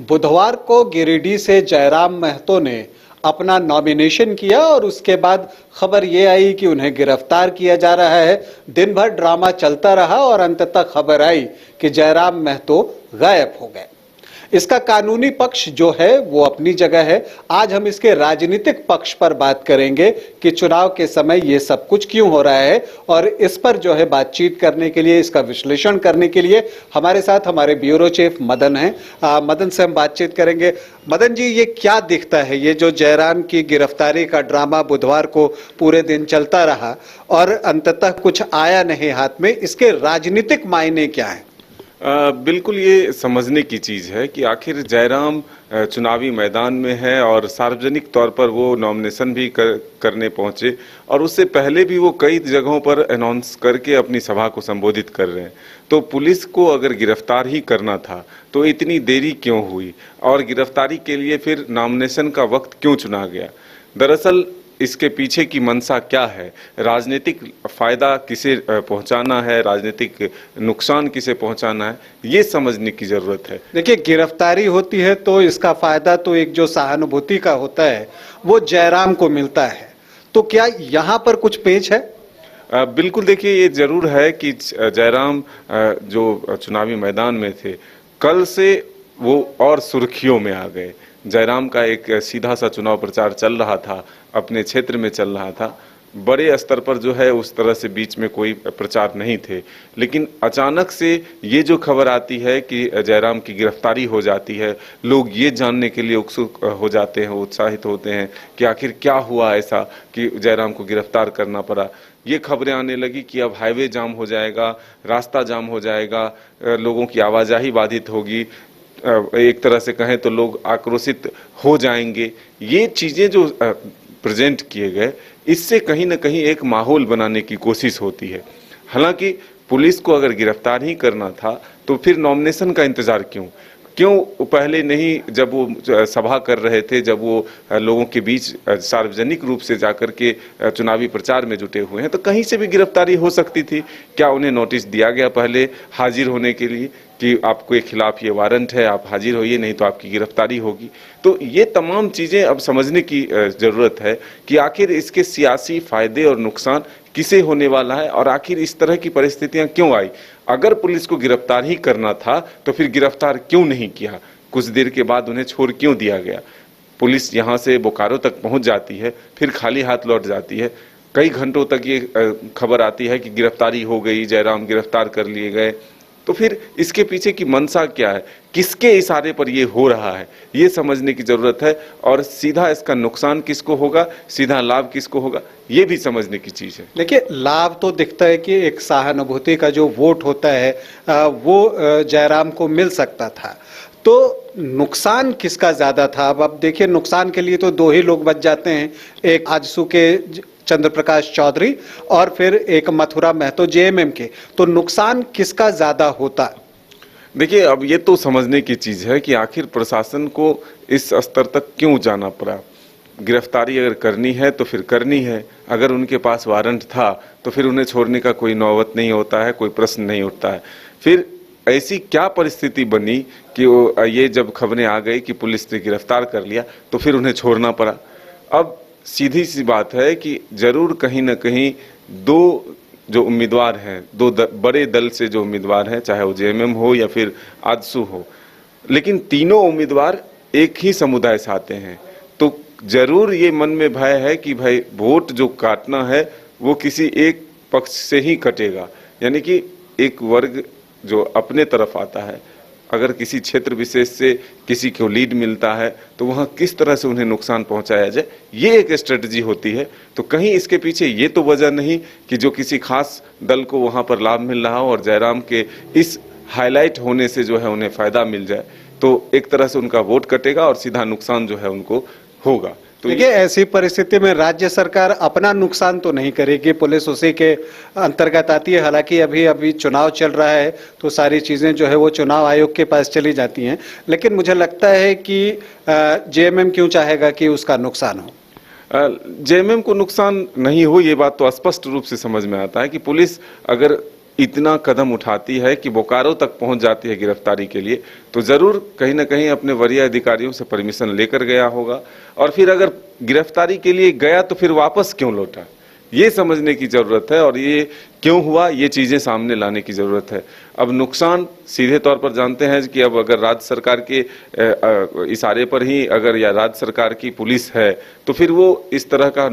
बुधवार को गिरिडीह से जयराम महतो ने अपना नॉमिनेशन किया और उसके बाद खबर ये आई कि उन्हें गिरफ्तार किया जा रहा है। दिन भर ड्रामा चलता रहा और अंततः खबर आई कि जयराम महतो गायब हो गए। इसका कानूनी पक्ष जो है वो अपनी जगह है। आज हम इसके राजनीतिक पक्ष पर बात करेंगे कि चुनाव के समय ये सब कुछ क्यों हो रहा है, और इस पर जो है बातचीत करने के लिए, इसका विश्लेषण करने के लिए हमारे साथ हमारे ब्यूरो चीफ मदन हैं। मदन से हम बातचीत करेंगे। मदन जी, ये क्या दिखता है, ये जो जयराम की गिरफ्तारी का ड्रामा बुधवार को पूरे दिन चलता रहा और अंततः कुछ आया नहीं हाथ में, इसके राजनीतिक मायने क्या है? बिल्कुल ये समझने की चीज है कि आखिर जयराम चुनावी मैदान में है और सार्वजनिक तौर पर वो नॉमिनेशन भी करने पहुंचे और उससे पहले भी वो कई जगहों पर अनाउंस करके अपनी सभा को संबोधित कर रहे हैं। तो पुलिस को अगर गिरफ्तार ही करना था तो इतनी देरी क्यों हुई और गिरफ्तारी के लिए फिर नॉमिनेशन का वक्त क्यों चुना गया? दरअसल इसके पीछे की मंशा क्या है, राजनीतिक फायदा किसे पहुंचाना है, राजनीतिक नुकसान किसे पहुंचाना है, ये समझने की जरूरत है। देखिए, गिरफ्तारी होती है तो इसका फायदा तो एक जो सहानुभूति का होता है वो जयराम को मिलता है, तो क्या यहाँ पर कुछ पेच है? बिल्कुल, देखिए ये जरूर है कि जयराम जो चुनावी मैदान में थे, कल से वो और सुर्खियों में आ गए। जयराम का एक सीधा सा चुनाव प्रचार चल रहा था, अपने क्षेत्र में चल रहा था, बड़े स्तर पर जो है उस तरह से बीच में कोई प्रचार नहीं थे। लेकिन अचानक से ये जो खबर आती है कि जयराम की गिरफ्तारी हो जाती है, लोग ये जानने के लिए उत्सुक हो जाते हैं, उत्साहित होते हैं कि आखिर क्या हुआ ऐसा कि जयराम को गिरफ्तार करना पड़ा। ये खबरें आने लगी कि अब हाईवे जाम हो जाएगा, रास्ता जाम हो जाएगा, लोगों की आवाजाही बाधित होगी, एक तरह से कहें तो लोग आक्रोशित हो जाएंगे। ये चीजें जो प्रेजेंट किए गए, इससे कहीं ना कहीं एक माहौल बनाने की कोशिश होती है। हालांकि पुलिस को अगर गिरफ्तार ही करना था तो फिर नॉमिनेशन का इंतजार क्यों पहले नहीं, जब वो सभा कर रहे थे, जब वो लोगों के बीच सार्वजनिक रूप से जाकर के चुनावी प्रचार में जुटे हुए हैं, तो कहीं से भी गिरफ्तारी हो सकती थी। क्या उन्हें नोटिस दिया गया पहले हाजिर होने के लिए कि आपके खिलाफ ये वारंट है, आप हाजिर होइए नहीं तो आपकी गिरफ्तारी होगी? तो ये तमाम चीजें अब समझने की जरूरत है कि आखिर इसके सियासी फायदे और नुकसान किसे होने वाला है और आखिर इस तरह की परिस्थितियां क्यों आई। अगर पुलिस को गिरफ्तार ही करना था तो फिर गिरफ्तार क्यों नहीं किया, कुछ देर के बाद उन्हें छोड़ क्यों दिया गया? पुलिस यहाँ से बोकारो तक पहुंच जाती है, फिर खाली हाथ लौट जाती है। कई घंटों तक ये खबर आती है कि गिरफ्तारी हो गई, जयराम गिरफ्तार कर लिए गए। तो फिर इसके पीछे की मंशा क्या है, किसके इशारे पर ये हो रहा है, ये समझने की जरूरत है। और सीधा इसका नुकसान किसको होगा, सीधा लाभ किसको होगा, ये भी समझने की चीज है। देखिए, लाभ तो दिखता है कि एक सहानुभूति का जो वोट होता है वो जयराम को मिल सकता था, तो नुकसान किसका ज्यादा था? अब देखिए, नुकसान के लिए तो दो ही लोग बच जाते हैं, एक आजसू के चंद्र प्रकाश चौधरी और फिर एक मथुरा महतो जेएमएम के, तो नुकसान किसका ज्यादा होता? देखिए, अब ये तो समझने की चीज है कि आखिर प्रशासन को इस स्तर तक क्यों जाना पड़ा। गिरफ्तारी अगर करनी है तो फिर करनी है, अगर उनके पास वारंट था तो फिर उन्हें छोड़ने का कोई नौबत नहीं होता है, कोई प्रश्न नहीं उठता है। फिर ऐसी क्या परिस्थिति बनी कि ये जब खबरें आ गई कि पुलिस ने गिरफ्तार कर लिया तो फिर उन्हें छोड़ना पड़ा? अब सीधी सी बात है कि जरूर कहीं ना कहीं दो जो उम्मीदवार हैं, बड़े दल से जो उम्मीदवार हैं, चाहे वो जेएमएम हो या फिर आजसू हो, लेकिन तीनों उम्मीदवार एक ही समुदाय से आते हैं, तो जरूर ये मन में भय है कि भाई वोट जो काटना है वो किसी एक पक्ष से ही कटेगा। यानी कि एक वर्ग जो अपने तरफ आता है, अगर किसी क्षेत्र विशेष से किसी को लीड मिलता है तो वहाँ किस तरह से उन्हें नुकसान पहुंचाया जाए, ये एक स्ट्रेटजी होती है। तो कहीं इसके पीछे ये तो वजह नहीं कि जो किसी खास दल को वहाँ पर लाभ मिल रहा हो और जयराम के इस हाईलाइट होने से जो है उन्हें फायदा मिल जाए, तो एक तरह से उनका वोट कटेगा और सीधा नुकसान जो है उनको होगा। तो देखिए, ऐसी परिस्थिति में राज्य सरकार अपना नुकसान तो नहीं करेगी, पुलिस उसी के अंतर्गत आती है। हालांकि अभी चुनाव चल रहा है तो सारी चीजें जो है वो चुनाव आयोग के पास चली जाती हैं, लेकिन मुझे लगता है कि जेएमएम क्यों चाहेगा कि उसका नुकसान हो? जेएमएम को नुकसान नहीं हो, ये बात तो स्पष्ट रूप से समझ में आता है कि पुलिस अगर इतना कदम उठाती है कि बोकारो तक पहुंच जाती है गिरफ्तारी के लिए, तो जरूर कहीं ना कहीं अपने वरीय अधिकारियों से परमिशन लेकर गया होगा। और फिर अगर गिरफ्तारी के लिए गया तो फिर वापस क्यों लौटा, ये समझने की जरूरत है और ये क्यों हुआ, ये चीजें सामने लाने की जरूरत है। अब नुकसान सीधे तौर पर जानते हैं कि अब अगर राज्य सरकार के इशारे पर ही अगर या राज्य सरकार की पुलिस है तो फिर वो इस तरह का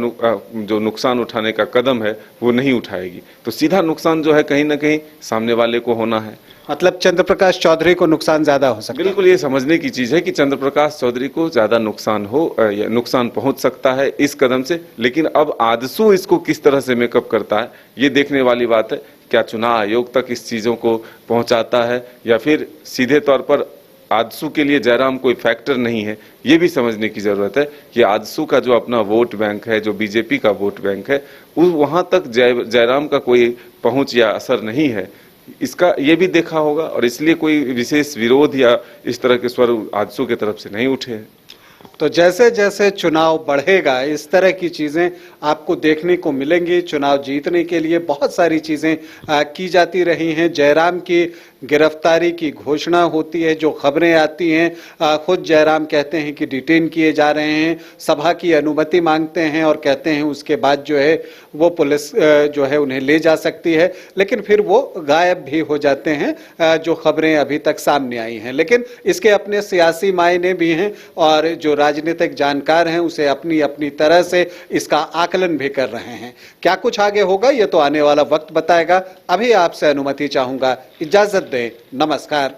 जो नुकसान उठाने का कदम है वो नहीं उठाएगी। तो सीधा नुकसान जो है कहीं ना कहीं सामने वाले को होना है। मतलब चंद्र प्रकाश चौधरी को नुकसान ज्यादा हो सकता है। बिल्कुल, ये समझने की चीज है कि चंद्र प्रकाश चौधरी को ज्यादा नुकसान या नुकसान पहुंच सकता है इस कदम से। लेकिन अब आजसू इसको किस तरह से मेकअप करता है ये देखने वाली बात है। क्या चुनाव आयोग तक इस चीजों को पहुंचाता है या फिर सीधे तौर पर आजसू के लिए जयराम कोई फैक्टर नहीं है, ये भी समझने की जरूरत है कि आजसू का जो अपना वोट बैंक है, जो बीजेपी का वोट बैंक है, वहां तक जयराम का कोई पहुंच या असर नहीं है, इसका ये भी देखा होगा। और इसलिए कोई विशेष विरोध या इस तरह के स्वर आजसू की तरफ से नहीं उठे हैं। तो जैसे जैसे चुनाव बढ़ेगा इस तरह की चीजें आपको देखने को मिलेंगी। चुनाव जीतने के लिए बहुत सारी चीजें की जाती रही हैं। जयराम की गिरफ्तारी की घोषणा होती है, जो खबरें आती हैं, खुद जयराम कहते हैं कि डिटेन किए जा रहे हैं, सभा की अनुमति मांगते हैं और कहते हैं उसके बाद जो है वो पुलिस जो है उन्हें ले जा सकती है, लेकिन फिर वो गायब भी हो जाते हैं, जो खबरें अभी तक सामने आई हैं। लेकिन इसके अपने सियासी मायने भी हैं और जो राजनीतिक जानकार हैं उसे अपनी अपनी तरह से इसका आकलन भी कर रहे हैं। क्या कुछ आगे होगा ये तो आने वाला वक्त बताएगा। अभी आपसे अनुमति चाहूंगा, इजाजत दें, नमस्कार।